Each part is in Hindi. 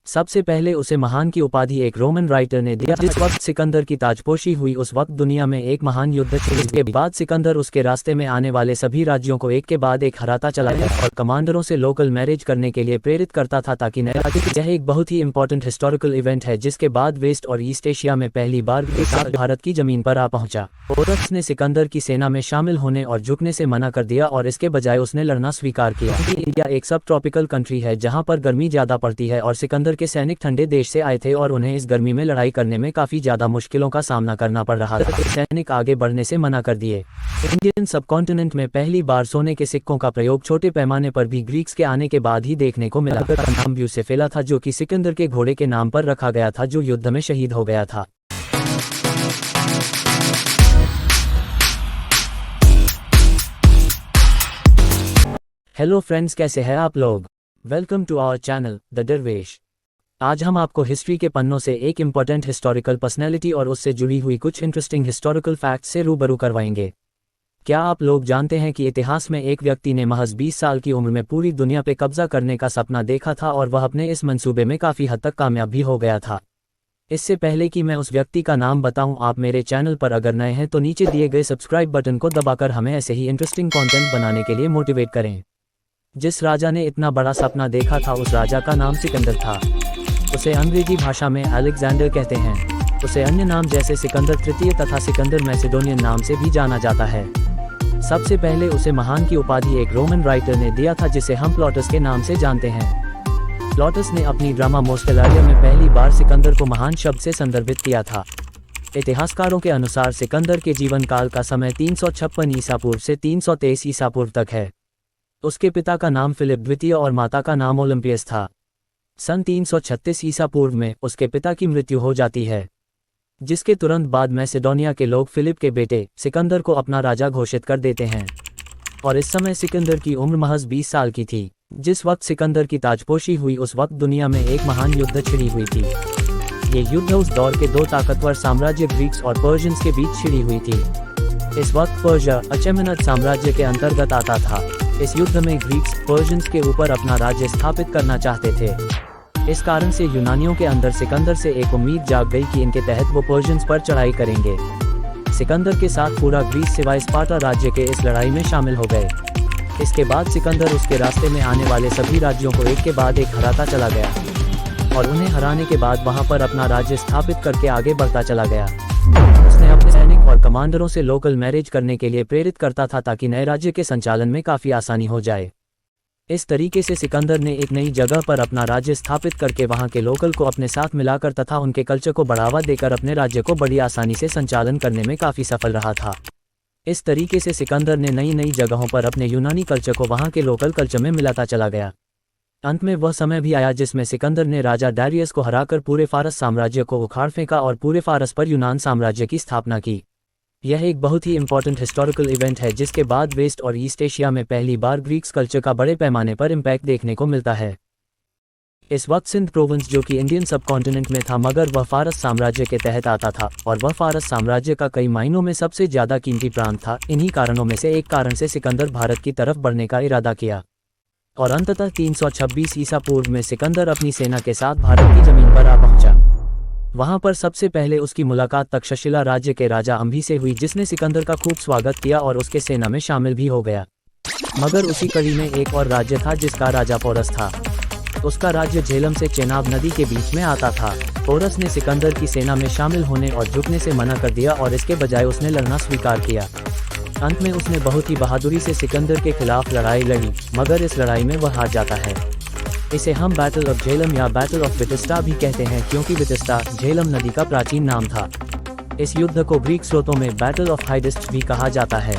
सबसे पहले उसे महान की उपाधि एक रोमन राइटर ने दिया। जिस वक्त सिकंदर की ताजपोशी हुई उस वक्त दुनिया में एक महान युद्ध छिड़ी। इसके बाद सिकंदर उसके रास्ते में आने वाले सभी राज्यों को एक के बाद एक हराता चला गया और कमांडरों से लोकल मैरिज करने के लिए प्रेरित करता था ताकि नए राज्य। यह एक बहुत ही इंपॉर्टेंट हिस्टोरिकल इवेंट है जिसके बाद वेस्ट और ईस्ट एशिया में पहली बार भारत की जमीन पर आ पहुंचा। पोरस ने सिकंदर की सेना में शामिल होने और झुकने से मना कर दिया और इसके बजाय उसने लड़ना स्वीकार किया। इंडिया एक सब ट्रॉपिकल कंट्री है जहां पर गर्मी ज्यादा पड़ती है और सिकंदर के सैनिक ठंडे देश से आए थे और उन्हें इस गर्मी में लड़ाई करने में काफी ज्यादा मुश्किलों का सामना करना पड़ रहा था। सैनिक आगे बढ़ने से मना कर दिए। इंडियन सबकॉन्टिनेंट में पहली बार सोने के सिक्कों का प्रयोग छोटे पैमाने पर भी ग्रीक्स के आने के बाद ही देखने को मिला। का नाम ब्यूसेफेला था जो कि सिकंदर के घोड़े के नाम पर रखा गया था जो युद्ध में शहीद हो गया था। हेलो फ्रेंड्स, कैसे हैं आप लोग? Welcome to our channel the Darvesh. आज हम आपको हिस्ट्री के पन्नों से एक इम्पोर्टेंट हिस्टोरिकल पर्सनैलिटी और उससे जुड़ी हुई कुछ इंटरेस्टिंग हिस्टोरिकल फैक्ट्स से रूबरू करवाएंगे। क्या आप लोग जानते हैं कि इतिहास में एक व्यक्ति ने महज 20 साल की उम्र में पूरी दुनिया पे कब्जा करने का सपना देखा था और वह अपने इस मंसूबे में काफ़ी हद तक कामयाब भी हो गया था। इससे पहले कि मैं उस व्यक्ति का नाम बताऊं, आप मेरे चैनल पर अगर नए हैं तो नीचे दिए गए सब्सक्राइब बटन को दबाकर हमें ऐसे ही इंटरेस्टिंग कंटेंट बनाने के लिए मोटिवेट करें। जिस राजा ने इतना बड़ा सपना देखा था उस राजा का नाम सिकंदर था। उसे अंग्रेजी भाषा में अलेक्जेंडर कहते हैं। उसे अन्य नाम जैसे सिकंदर तृतीय तथा सिकंदर मैसेडोनियन नाम से भी जाना जाता है। सबसे पहले उसे महान की उपाधि एक रोमन राइटर ने दिया था जिसे हम प्लॉटस के नाम से जानते हैं। प्लॉटस ने अपनी ड्रामा मोस्टेलारिया में पहली बार सिकंदर को महान शब्द से संदर्भित किया था। इतिहासकारों के अनुसार सिकंदर के जीवन काल का समय 356 ईसा पूर्व से 323 ईसा पूर्व तक है। उसके पिता का नाम फिलिप द्वितीय और माता का नाम ओलंपियस था। सन 336 ईसा पूर्व में उसके पिता की मृत्यु हो जाती है, जिसके तुरंत बाद मैसेडोनिया के लोग फिलिप के बेटे सिकंदर को अपना राजा घोषित कर देते हैं और इस समय सिकंदर की उम्र महज 20 साल की थी। जिस वक्त सिकंदर की ताजपोशी हुई उस वक्त दुनिया में एक महान युद्ध छिड़ी हुई थी। ये युद्ध उस दौर के दो ताकतवर साम्राज्य ग्रीक्स और पर्शियंस के बीच छिड़ी हुई थी। इस वक्त पर्शिया अचेमेनद साम्राज्य के अंतर्गत आता था। इस युद्ध में ग्रीक्स पर्शियंस के ऊपर अपना राज्य स्थापित करना चाहते थे। इस कारण से यूनानियों के अंदर सिकंदर से एक उम्मीद जाग गई कि इनके तहत वो पर्शियंस पर चढ़ाई करेंगे। सिकंदर के साथ पूरा ग्रीस सिवाय स्पार्टा राज्य के इस लड़ाई में शामिल हो गए। इसके बाद सिकंदर उसके रास्ते में आने वाले सभी राज्यों को एक के बाद एक हराता चला गया और उन्हें हराने के बाद वहां पर अपना राज्य स्थापित करके आगे बढ़ता चला गया। उसने अपने सैनिक और कमांडरों से लोकल मैरिज करने के लिए प्रेरित करता था ताकि नए राज्य के संचालन में काफ़ी आसानी हो जाए। इस तरीके से सिकंदर ने एक नई जगह पर अपना राज्य स्थापित करके वहां के लोकल को अपने साथ मिलाकर तथा उनके कल्चर को बढ़ावा देकर अपने राज्य को बड़ी आसानी से संचालन करने में काफ़ी सफल रहा था। इस तरीके से सिकंदर ने नई नई जगहों पर अपने यूनानी कल्चर को वहां के लोकल कल्चर में मिलाता चला गया। अंत में वह समय भी आया जिसमें सिकंदर ने राजा डारियस को हराकर पूरे फारस साम्राज्य को उखाड़ फेंका और पूरे फारस पर यूनान साम्राज्य की स्थापना की। यह एक बहुत ही इंपॉर्टेंट हिस्टोरिकल इवेंट है जिसके बाद वेस्ट और ईस्ट एशिया में पहली बार ग्रीक्स कल्चर का बड़े पैमाने पर इम्पैक्ट देखने को मिलता है। इस वक्त सिंध प्रोविंस जो कि इंडियन सबकॉन्टिनेंट में था मगर वह फारस साम्राज्य के तहत आता था और वह फारस साम्राज्य का कई मायनों में सबसे ज़्यादा कीमती प्रांत था। इन्हीं कारणों में से एक कारण से सिकंदर भारत की तरफ बढ़ने का इरादा किया और अंततः 326 ईसा पूर्व में सिकंदर अपनी सेना के साथ भारत की जमीन पर आ पहुंचा। वहां पर सबसे पहले उसकी मुलाकात तक्षशिला राज्य के राजा अंभी से हुई जिसने सिकंदर का खूब स्वागत किया और उसके सेना में शामिल भी हो गया। मगर उसी कड़ी में एक और राज्य था जिसका राजा पोरस था। उसका राज्य झेलम से चेनाब नदी के बीच में आता था। पोरस ने सिकंदर की सेना में शामिल होने और झुकने से मना कर दिया और इसके बजाय उसने लड़ना स्वीकार किया। अंत में उसने बहुत ही बहादुरी से सिकंदर के खिलाफ लड़ाई लड़ी मगर इस लड़ाई में वह हार जाता है। इसे हम बैटल ऑफ झेलम या बैटल ऑफ विटिस्टा भी कहते हैं क्योंकि विटिस्टा झेलम नदी का प्राचीन नाम था। इस युद्ध को ग्रीक स्रोतों में बैटल ऑफ हाइडिस्ट भी कहा जाता है।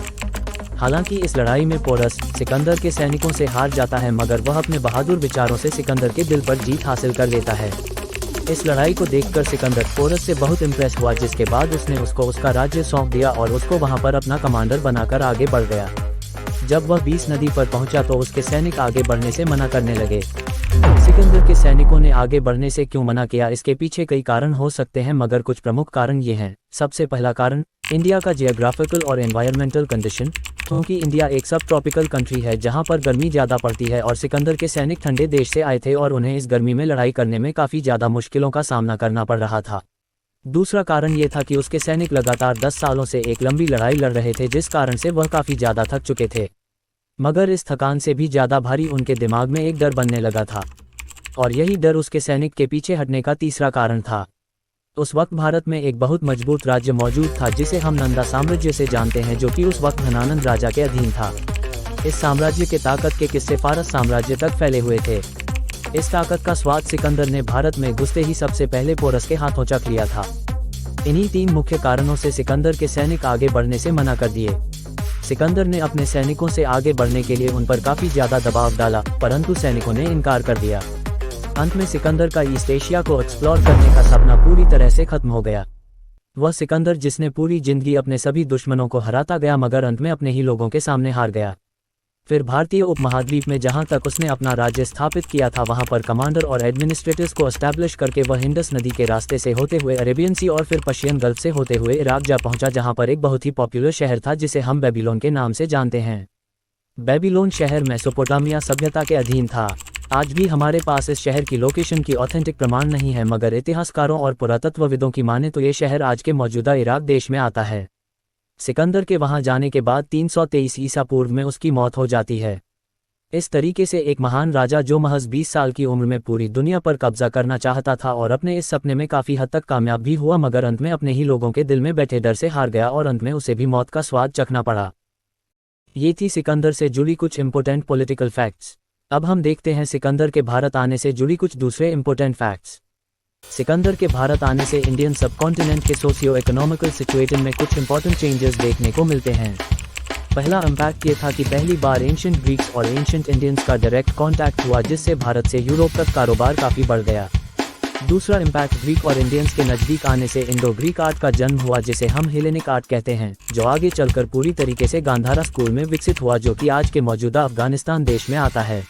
हालांकि इस लड़ाई में पोरस सिकंदर के सैनिकों से हार जाता है मगर वह अपने बहादुर विचारों से सिकंदर के दिल पर जीत हासिल कर लेता है। इस लड़ाई को देखकर सिकंदर पोरस से बहुत इम्प्रेस हुआ जिसके बाद उसने उसको उसका राज्य सौंप दिया और उसको वहां पर अपना कमांडर बनाकर आगे बढ़ गया। जब वह 20 नदी पर पहुंचा तो उसके सैनिक आगे बढ़ने से मना करने लगे। सिकंदर के सैनिकों ने आगे बढ़ने से क्यों मना किया, इसके पीछे कई कारण हो सकते हैं मगर कुछ प्रमुख कारण ये हैं। सबसे पहला कारण इंडिया का जियोग्राफिकल और एनवायरमेंटल कंडीशन। क्योंकि इंडिया एक सब ट्रॉपिकल कंट्री है जहां पर गर्मी ज़्यादा पड़ती है और सिकंदर के सैनिक ठंडे देश से आए थे और उन्हें इस गर्मी में लड़ाई करने में काफ़ी ज़्यादा मुश्किलों का सामना करना पड़ रहा था। दूसरा कारण ये था कि उसके सैनिक लगातार 10 सालों से एक लंबी लड़ाई लड़ रहे थे जिस कारण से वह काफ़ी ज़्यादा थक चुके थे। मगर इस थकान से भी ज़्यादा भारी उनके दिमाग में एक डर बनने लगा था, और यही डर उसके सैनिक के पीछे हटने का तीसरा कारण था। उस वक्त भारत में एक बहुत मजबूत राज्य मौजूद था जिसे हम नंदा साम्राज्य से जानते हैं, जो कि उस वक्त धनानंद राजा के अधीन था। इस साम्राज्य के ताकत के किस्से फारस साम्राज्य तक फैले हुए थे। इस ताकत का स्वाद सिकंदर ने भारत में घुसते ही सबसे पहले पोरस के हाथों चख लिया था। इन्हीं 3 मुख्य कारणों से सिकंदर के सैनिक आगे बढ़ने से मना कर दिए। सिकंदर ने अपने सैनिकों से आगे बढ़ने के लिए उन पर काफ़ी ज़्यादा दबाव डाला, परंतु सैनिकों ने इनकार कर दिया। अंत में सिकंदर का ईस्ट एशिया को एक्सप्लोर करने का सपना पूरी तरह से खत्म हो गया। वह सिकंदर जिसने पूरी जिंदगी अपने सभी दुश्मनों को हराता गया मगर अंत में अपने ही लोगों के सामने हार गया। फिर भारतीय उपमहाद्वीप में जहां तक उसने अपना राज्य स्थापित किया था वहां पर कमांडर और एडमिनिस्ट्रेटर्स को एस्टैब्लिश करके वह इंडस नदी के रास्ते से होते हुए अरेबियन सी और फिर पर्शियन गल्फ से होते हुए इराक जा पहुंचा, जहां पर एक बहुत ही पॉपुलर शहर था जिसे हम बेबीलोन के नाम से जानते हैं। बेबीलोन शहर मेसोपोटामिया सभ्यता के अधीन था। आज भी हमारे पास इस शहर की लोकेशन की ऑथेंटिक प्रमाण नहीं है, मगर इतिहासकारों और पुरातत्वविदों की माने तो ये शहर आज के मौजूदा इराक देश में आता है। सिकंदर के वहां जाने के बाद 323 ईसा पूर्व में उसकी मौत हो जाती है। इस तरीके से एक महान राजा जो महज 20 साल की उम्र में पूरी दुनिया पर कब्जा करना चाहता था और अपने इस सपने में काफ़ी हद तक कामयाब भी हुआ, मगर अंत में अपने ही लोगों के दिल में बैठे डर से हार गया और अंत में उसे भी मौत का स्वाद चखना पड़ा। ये थी सिकंदर से जुड़ी कुछ इंपॉर्टेंट पॉलिटिकल फैक्ट्स। अब हम देखते हैं सिकंदर के भारत आने से जुड़ी कुछ दूसरे इंपॉर्टेंट फैक्ट्स। सिकंदर के भारत आने से इंडियन सबकॉन्टिनेंट के सोशियो इकोनॉमिकल सिचुएशन में कुछ इंपॉर्टेंट चेंजेस देखने को मिलते हैं। पहला इम्पैक्ट ये था कि पहली बार एंशिएंट ग्रीक्स और एंशिएंट इंडियंस का डायरेक्ट कांटेक्ट हुआ, जिससे भारत से यूरोप तक कारोबार काफ़ी बढ़ गया। दूसरा इम्पैक्ट ग्रीक और इंडियंस के नज़दीक आने से इंडो ग्रीक आर्ट का जन्म हुआ, जिसे हम हेलेनिक आर्ट कहते हैं, जो आगे चलकर पूरी तरीके से गांधारा स्कूल में विकसित हुआ, जो कि आज के मौजूदा अफगानिस्तान देश में आता है।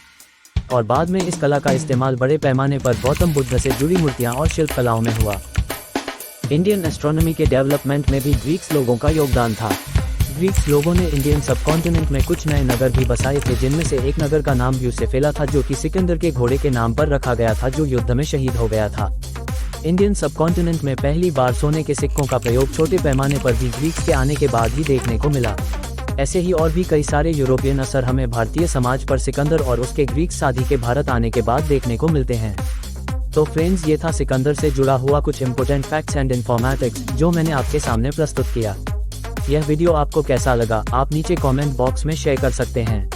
और बाद में इस कला का इस्तेमाल बड़े पैमाने पर गौतम बुद्ध से जुड़ी मूर्तियां और शिल्प कलाओं में हुआ। इंडियन एस्ट्रोनॉमी के डेवलपमेंट में भी ग्रीक्स लोगों का योगदान था। ग्रीक्स लोगों ने इंडियन सबकॉन्टिनेंट में कुछ नए नगर भी बसाए थे, जिनमें से एक नगर का नाम ब्यूसेफेला था, जो कि सिकंदर के घोड़े के नाम पर रखा गया था, जो युद्ध में शहीद हो गया था। इंडियन सबकॉन्टिनेंट में पहली बार सोने के सिक्कों का प्रयोग छोटे पैमाने पर भी ग्रीक्स के आने के बाद ही देखने को मिला। ऐसे ही और भी कई सारे यूरोपियन असर हमें भारतीय समाज पर सिकंदर और उसके ग्रीक साथी के भारत आने के बाद देखने को मिलते हैं। तो फ्रेंड्स, ये था सिकंदर से जुड़ा हुआ कुछ इंपॉर्टेंट फैक्ट्स एंड इन्फॉर्मेटिक्स जो मैंने आपके सामने प्रस्तुत किया। यह वीडियो आपको कैसा लगा आप नीचे कमेंट बॉक्स में शेयर कर सकते हैं।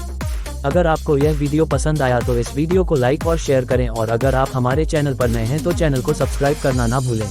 अगर आपको यह वीडियो पसंद आया तो इस वीडियो को लाइक और शेयर करें, और अगर आप हमारे चैनल पर नए हैं तो चैनल को सब्सक्राइब करना ना भूलें।